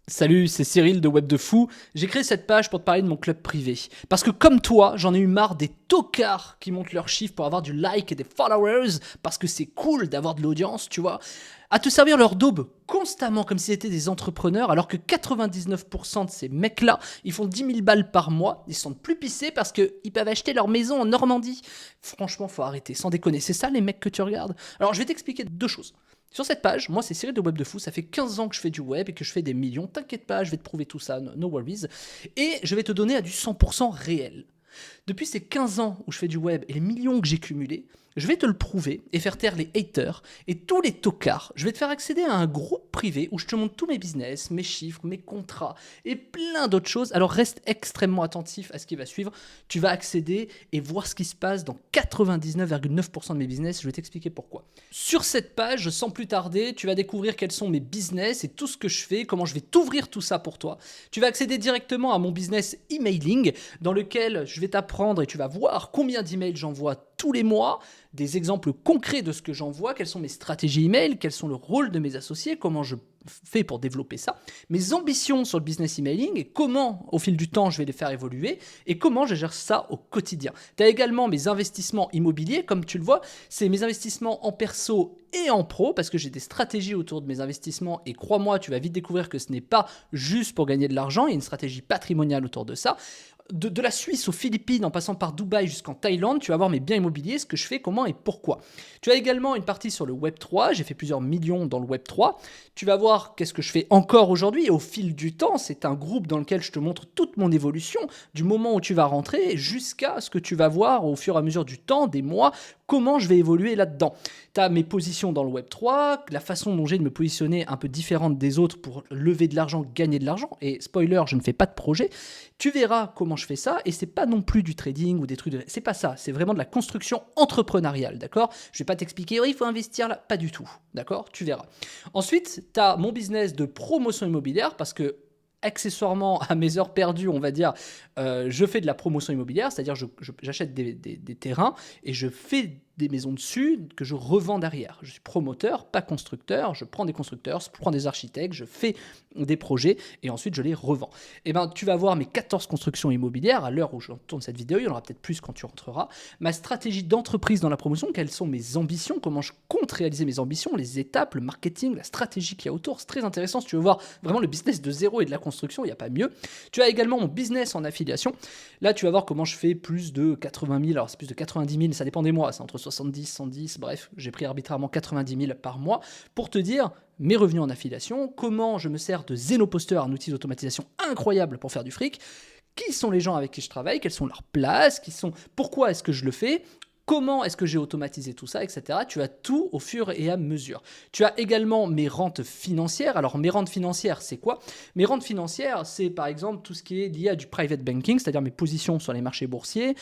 Salut, c'est Cyril de Web de Fou. J'ai créé cette page pour te parler de mon club privé. Parce que comme toi, j'en ai eu marre des tocards qui montent leurs chiffres pour avoir du like et des followers, parce que c'est cool d'avoir de l'audience, tu vois, à te servir leur daube constamment comme s'ils étaient des entrepreneurs, alors que 99% de ces mecs-là, ils font 10 000 balles par mois, ils se sentent plus pissés parce qu'ils peuvent acheter leur maison en Normandie. Franchement, faut arrêter, sans déconner. C'est ça les mecs que tu regardes. Alors je vais t'expliquer deux choses. Sur cette page, moi c'est Cyril de Web de Fou, ça fait 15 ans que je fais du web et que je fais des millions, t'inquiète pas, je vais te prouver tout ça, no worries, et je vais te donner à du 100% réel. Depuis ces 15 ans où je fais du web et les millions que j'ai cumulés, je vais te le prouver et faire taire les haters et tous les tocards. Je vais te faire accéder à un groupe privé où je te montre tous mes business, mes chiffres, mes contrats et plein d'autres choses. Alors reste extrêmement attentif à ce qui va suivre. Tu vas accéder et voir ce qui se passe dans 99,9% de mes business. Je vais t'expliquer pourquoi. Sur cette page, sans plus tarder, tu vas découvrir quels sont mes business et tout ce que je fais, comment je vais t'ouvrir tout ça pour toi. Tu vas accéder directement à mon business emailing dans lequel je vais t'apprendre et tu vas voir combien d'emails j'envoie tous les mois, des exemples concrets de ce que j'envoie, quelles sont mes stratégies email, quels sont le rôle de mes associés, comment je fais pour développer ça, mes ambitions sur le business emailing et comment au fil du temps je vais les faire évoluer et comment je gère ça au quotidien. Tu as également mes investissements immobiliers, comme tu le vois, c'est mes investissements en perso et en pro parce que j'ai des stratégies autour de mes investissements et crois-moi, tu vas vite découvrir que ce n'est pas juste pour gagner de l'argent, il y a une stratégie patrimoniale autour de ça. De la Suisse aux Philippines, en passant par Dubaï jusqu'en Thaïlande, tu vas voir mes biens immobiliers, ce que je fais, comment et pourquoi. Tu as également une partie sur le Web3, j'ai fait plusieurs millions dans le Web3. Tu vas voir qu'est-ce que je fais encore aujourd'hui et au fil du temps, c'est un groupe dans lequel je te montre toute mon évolution, du moment où tu vas rentrer jusqu'à ce que tu vas voir au fur et à mesure du temps, des mois, comment je vais évoluer là-dedans. Tu as mes positions dans le Web3, la façon dont j'ai de me positionner un peu différente des autres pour lever de l'argent, gagner de l'argent. Et spoiler, je ne fais pas de projet. Tu verras comment je fais ça et c'est pas non plus du trading ou des trucs de... C'est pas ça, c'est vraiment de la construction entrepreneuriale, d'accord? Je vais pas t'expliquer, oh, il faut investir là, pas du tout, d'accord? Tu verras. Ensuite, tu as mon business de promotion immobilière parce que accessoirement à mes heures perdues, on va dire, je fais de la promotion immobilière, c'est-à-dire j'achète des terrains et je fais des maisons dessus que je revends derrière. Je suis promoteur, pas constructeur, je prends des constructeurs, je prends des architectes, je fais des projets et ensuite je les revends. Et ben tu vas voir mes 14 constructions immobilières à l'heure où je tourne cette vidéo, il y en aura peut-être plus quand tu rentreras. Ma stratégie d'entreprise dans la promotion, quelles sont mes ambitions, comment je compte réaliser mes ambitions, les étapes, le marketing, la stratégie qu'il y a autour, c'est très intéressant si tu veux voir vraiment le business de zéro et de la construction, il n'y a pas mieux. Tu as également mon business en affiliation. Là, tu vas voir comment je fais plus de 80 000, alors c'est plus de 90 000, ça dépend des mois, c'est entre 70, 110, bref, j'ai pris arbitrairement 90 000 par mois pour te dire mes revenus en affiliation, comment je me sers de Zenoposter, un outil d'automatisation incroyable pour faire du fric, qui sont les gens avec qui je travaille, quelles sont leurs places, pourquoi est-ce que je le fais, comment est-ce que j'ai automatisé tout ça, etc. Tu as tout au fur et à mesure. Tu as également mes rentes financières. Alors, mes rentes financières, c'est quoi? Mes rentes financières, c'est par exemple tout ce qui est lié à du private banking, c'est-à-dire mes positions sur les marchés boursiers,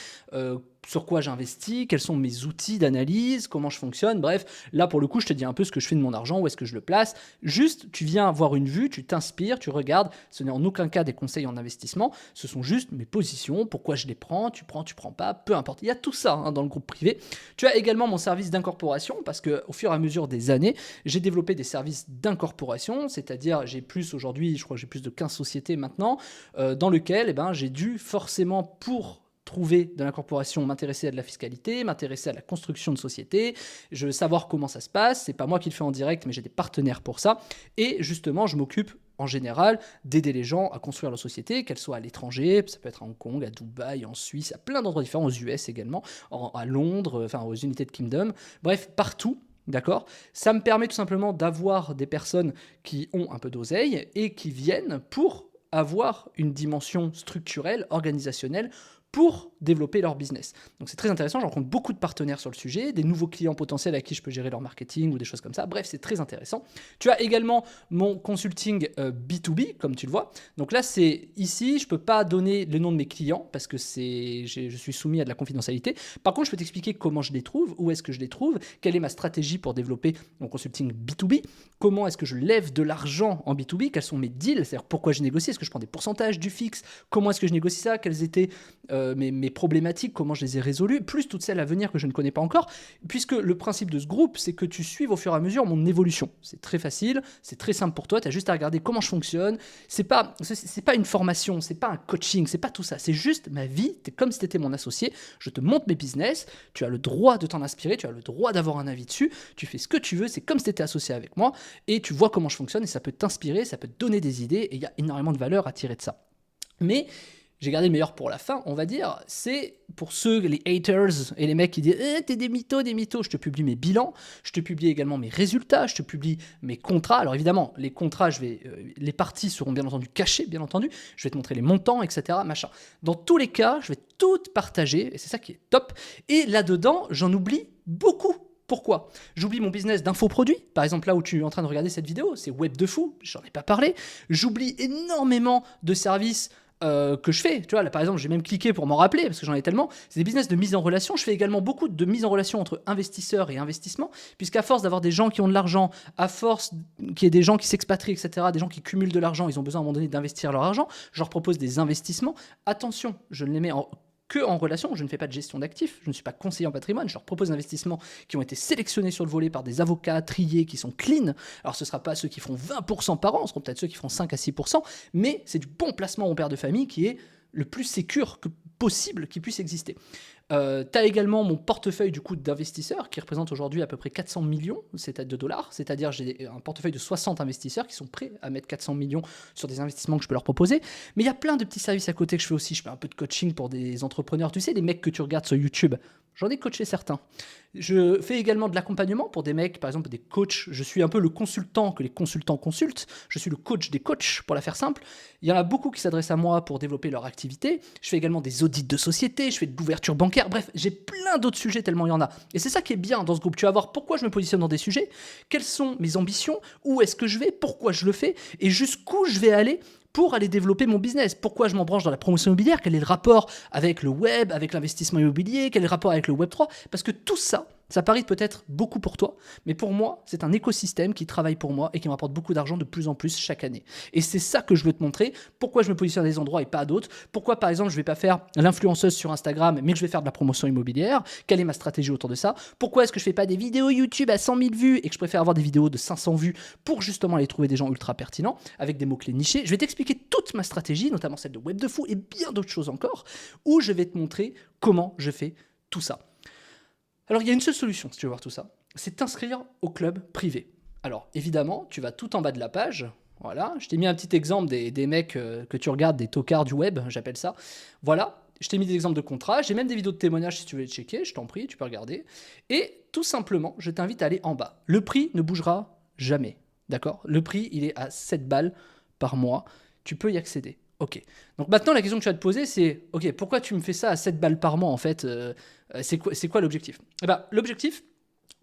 sur quoi j'investis, quels sont mes outils d'analyse, comment je fonctionne. Bref, là, pour le coup, je te dis un peu ce que je fais de mon argent, où est-ce que je le place. Juste, tu viens avoir une vue, tu t'inspires, tu regardes. Ce n'est en aucun cas des conseils en investissement. Ce sont juste mes positions, pourquoi je les prends, tu prends pas, peu importe. Il y a tout ça dans le groupe privé. Tu as également mon service d'incorporation, parce qu'au fur et à mesure des années, j'ai développé des services d'incorporation, c'est-à-dire j'ai plus aujourd'hui, je crois que j'ai plus de 15 sociétés maintenant, dans lequel j'ai dû forcément pour trouver de l'incorporation, m'intéresser à de la fiscalité, m'intéresser à la construction de société, je veux savoir comment ça se passe, c'est pas moi qui le fais en direct, mais j'ai des partenaires pour ça, et justement, je m'occupe en général d'aider les gens à construire leur société, qu'elle soit à l'étranger, ça peut être à Hong Kong, à Dubaï, en Suisse, à plein d'endroits différents, aux US également, à Londres, enfin aux United Kingdom, bref, partout. D'accord? Ça me permet tout simplement d'avoir des personnes qui ont un peu d'oseille et qui viennent pour avoir une dimension structurelle, organisationnelle, pour développer leur business. Donc c'est très intéressant, je rencontre beaucoup de partenaires sur le sujet, des nouveaux clients potentiels à qui je peux gérer leur marketing ou des choses comme ça. Bref, c'est très intéressant. Tu as également mon consulting B2B, comme tu le vois. Donc là, c'est ici, je ne peux pas donner le nom de mes clients parce que je suis soumis à de la confidentialité. Par contre, je peux t'expliquer comment je les trouve, où est-ce que je les trouve, quelle est ma stratégie pour développer mon consulting B2B, comment est-ce que je lève de l'argent en B2B, quels sont mes deals, c'est-à-dire pourquoi je négocie, est-ce que je prends des pourcentages du fixe, comment est-ce que je négocie ça, quels étaient mes problématiques, comment je les ai résolues, plus toutes celles à venir que je ne connais pas encore, puisque le principe de ce groupe, c'est que tu suives au fur et à mesure mon évolution. C'est très facile, c'est très simple pour toi, tu as juste à regarder comment je fonctionne. C'est pas une formation, c'est pas un coaching, c'est pas tout ça, c'est juste ma vie, t'es comme si tu étais mon associé, je te montre mes business, tu as le droit de t'en inspirer, tu as le droit d'avoir un avis dessus, tu fais ce que tu veux, c'est comme si tu étais associé avec moi, et tu vois comment je fonctionne, et ça peut t'inspirer, ça peut te donner des idées, et il y a énormément de valeur à tirer de ça. Mais j'ai gardé le meilleur pour la fin, on va dire, c'est pour ceux, les haters et les mecs qui disent t'es des mythos, je te publie mes bilans, je te publie également mes résultats, je te publie mes contrats. Alors évidemment, les contrats, les parties seront bien entendu cachées, bien entendu, je vais te montrer les montants, etc. Machin. Dans tous les cas, je vais tout partager, et c'est ça qui est top, et là-dedans, j'en oublie beaucoup. Pourquoi ? J'oublie mon business d'infoproduits, par exemple là où tu es en train de regarder cette vidéo, c'est Web de Fou, j'en ai pas parlé. J'oublie énormément de services que je fais. Tu vois, là par exemple, j'ai même cliqué pour m'en rappeler parce que j'en ai tellement. C'est des business de mise en relation. Je fais également beaucoup de mise en relation entre investisseurs et investissements, puisqu'à force d'avoir des gens qui ont de l'argent, à force qu'il y ait des gens qui s'expatrient, etc., des gens qui cumulent de l'argent, ils ont besoin à un moment donné d'investir leur argent. Je leur propose des investissements. Attention, je ne les mets que en relation, je ne fais pas de gestion d'actifs, je ne suis pas conseiller en patrimoine, je leur propose des investissements qui ont été sélectionnés sur le volet par des avocats triés qui sont clean. Alors ce ne sera pas ceux qui feront 20% par an, ce seront peut-être ceux qui feront 5 à 6%, mais c'est du bon placement en père de famille qui est le plus sécure que possible qui puisse exister. Tu as également mon portefeuille du coup d'investisseurs qui représente aujourd'hui à peu près 400 millions de dollars, c'est-à-dire j'ai un portefeuille de 60 investisseurs qui sont prêts à mettre 400 millions sur des investissements que je peux leur proposer. Mais il y a plein de petits services à côté que je fais aussi. Je fais un peu de coaching pour des entrepreneurs. Tu sais, les mecs que tu regardes sur YouTube, j'en ai coaché certains. Je fais également de l'accompagnement pour des mecs, par exemple des coachs. Je suis un peu le consultant que les consultants consultent. Je suis le coach des coachs, pour la faire simple. Il y en a beaucoup qui s'adressent à moi pour développer leur activité. Je fais également des audits de société, je fais de l'ouverture bancaire. Bref, j'ai plein d'autres sujets tellement il y en a. Et c'est ça qui est bien dans ce groupe. Tu vas voir pourquoi je me positionne dans des sujets, quelles sont mes ambitions, où est-ce que je vais, pourquoi je le fais et jusqu'où je vais aller pour aller développer mon business. Pourquoi je m'embranche dans la promotion immobilière? Quel est le rapport avec le web, avec l'investissement immobilier? Quel est le rapport avec le Web3? Parce que tout ça, ça paraît peut-être beaucoup pour toi, mais pour moi, c'est un écosystème qui travaille pour moi et qui me rapporte beaucoup d'argent de plus en plus chaque année. Et c'est ça que je veux te montrer. Pourquoi je me positionne à des endroits et pas à d'autres? Pourquoi, par exemple, je ne vais pas faire l'influenceuse sur Instagram, mais que je vais faire de la promotion immobilière? Quelle est ma stratégie autour de ça? Pourquoi est-ce que je ne fais pas des vidéos YouTube à 100 000 vues et que je préfère avoir des vidéos de 500 vues pour justement aller trouver des gens ultra pertinents avec des mots-clés nichés? Je vais t'expliquer toute ma stratégie, notamment celle de Web de Fou et bien d'autres choses encore, où je vais te montrer comment je fais tout ça. Alors, il y a une seule solution, si tu veux voir tout ça, c'est t'inscrire au club privé. Alors, évidemment, tu vas tout en bas de la page. Voilà, je t'ai mis un petit exemple des mecs que tu regardes, des tocards du web, j'appelle ça. Voilà, je t'ai mis des exemples de contrats. J'ai même des vidéos de témoignages si tu veux les checker, je t'en prie, tu peux regarder. Et tout simplement, je t'invite à aller en bas. Le prix ne bougera jamais, d'accord? Le prix, il est à 7 balles par mois. Tu peux y accéder. Ok. Donc maintenant, la question que tu vas te poser, c'est ok, pourquoi tu me fais ça à 7 balles par mois en fait? C'est quoi l'objectif? Eh ben, l'objectif,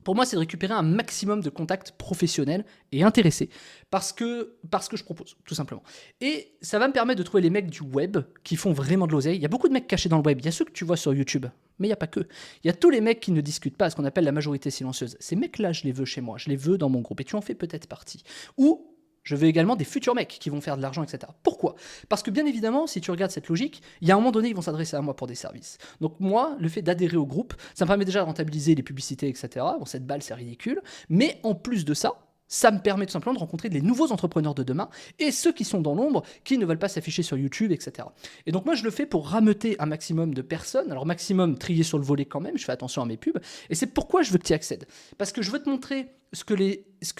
pour moi, c'est de récupérer un maximum de contacts professionnels et intéressés parce que je propose, tout simplement. Et ça va me permettre de trouver les mecs du web qui font vraiment de l'oseille. Il y a beaucoup de mecs cachés dans le web. Il y a ceux que tu vois sur YouTube, mais il n'y a pas que. Il y a tous les mecs qui ne discutent pas, ce qu'on appelle la majorité silencieuse. Ces mecs-là, je les veux chez moi, je les veux dans mon groupe et tu en fais peut-être partie. Ou je veux également des futurs mecs qui vont faire de l'argent, etc. Pourquoi? Parce que bien évidemment, si tu regardes cette logique, il y a un moment donné, ils vont s'adresser à moi pour des services. Donc moi, le fait d'adhérer au groupe, ça me permet déjà de rentabiliser les publicités, etc. Bon, cette balle, c'est ridicule. Mais en plus de ça, ça me permet tout simplement de rencontrer les nouveaux entrepreneurs de demain et ceux qui sont dans l'ombre, qui ne veulent pas s'afficher sur YouTube, etc. Et donc moi, je le fais pour rameuter un maximum de personnes. Alors maximum trié sur le volet quand même, je fais attention à mes pubs. Et c'est pourquoi je veux que tu y accèdes. Parce que je veux te montrer ce que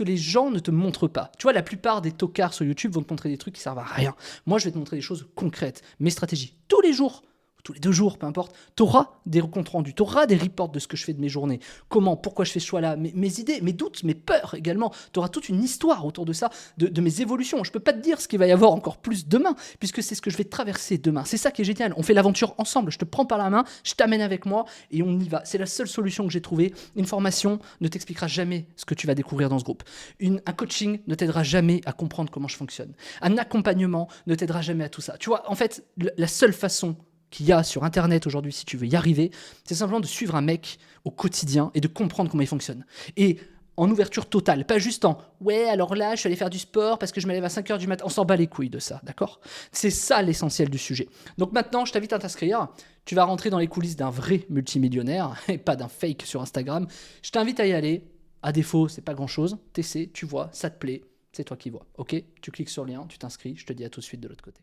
les gens ne te montrent pas. Tu vois, la plupart des tocards sur YouTube vont te montrer des trucs qui servent à rien. Moi, je vais te montrer des choses concrètes, mes stratégies, tous les jours. Tous les 2 jours, peu importe, tu auras des comptes rendus, tu auras des reports de ce que je fais de mes journées, comment, pourquoi je fais ce choix-là, mes idées, mes doutes, mes peurs également. Tu auras toute une histoire autour de ça, de mes évolutions. Je ne peux pas te dire ce qu'il va y avoir encore plus demain, puisque c'est ce que je vais traverser demain. C'est ça qui est génial. On fait l'aventure ensemble. Je te prends par la main, je t'amène avec moi et on y va. C'est la seule solution que j'ai trouvée. Une formation ne t'expliquera jamais ce que tu vas découvrir dans ce groupe. Un coaching ne t'aidera jamais à comprendre comment je fonctionne. Un accompagnement ne t'aidera jamais à tout ça. Tu vois, en fait, la seule façon qu'il y a sur Internet aujourd'hui, si tu veux y arriver, c'est simplement de suivre un mec au quotidien et de comprendre comment il fonctionne. Et en ouverture totale, pas juste en « ouais, alors là, je suis allé faire du sport parce que je me lève à 5h du matin ». On s'en bat les couilles de ça, d'accord? C'est ça l'essentiel du sujet. Donc maintenant, je t'invite à t'inscrire. Tu vas rentrer dans les coulisses d'un vrai multimillionnaire et pas d'un fake sur Instagram. Je t'invite à y aller. À défaut, c'est pas grand-chose. T'essaies, tu vois, ça te plaît, c'est toi qui vois. Ok? Tu cliques sur le lien, tu t'inscris. Je te dis à tout de suite de l'autre côté.